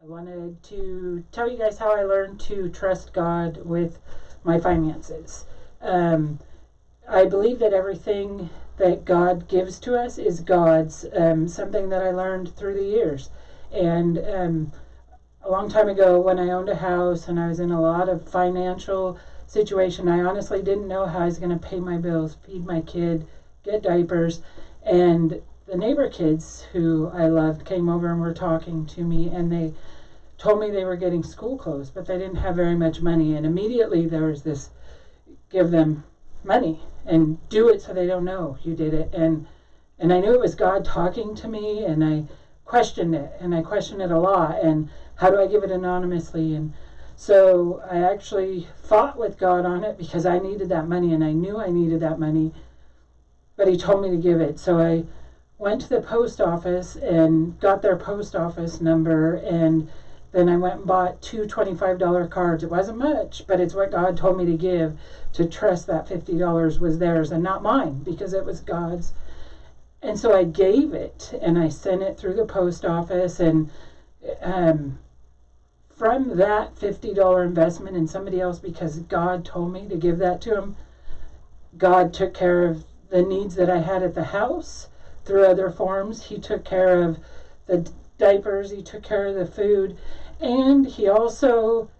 I wanted to tell you guys how I learned to trust God with my finances. Um, I believe that everything that God gives to us is God's, something that I learned through the years. And a long time ago, when I owned a house and I was in a lot of financial situation, I honestly didn't know how I was going to pay my bills, feed my kid, get diapers. And the neighbor kids who I loved came over and were talking to me, and they told me they were getting school clothes, but they didn't have very much money. And immediately there was this, give them money and do it so they don't know you did it. And I knew it was God talking to me, and I questioned it, and I questioned it a lot. And how do I give it anonymously? And so I actually fought with God on it because I needed that money, and I knew I needed that money, but He told me to give it. So I went to the post office and got their post office number, and then I went and bought two $25 cards. It wasn't much, but it's what God told me to give, to trust that $50 was theirs and not mine, because it was God's. And so I gave it, and I sent it through the post office. And from that $50 investment in somebody else, because God told me to give that to him, God took care of the needs that I had at the house through other forms. He took care of the diapers, He took care of the food, and He also,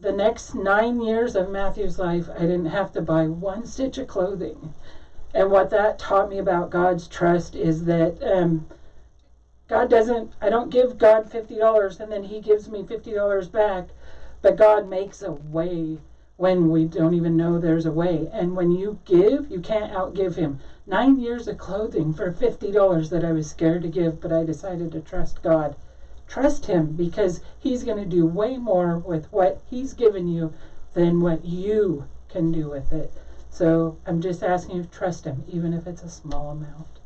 the next 9 years of Matthew's life, I didn't have to buy one stitch of clothing. And what that taught me about God's trust is that I don't give God $50 and then He gives me $50 back, but God makes a way when we don't even know there's a way. And when you give, you can't outgive Him. 9 years of clothing for $50 that I was scared to give, but I decided to trust God. Trust Him, because He's going to do way more with what He's given you than what you can do with it. So I'm just asking you to trust Him, even if it's a small amount.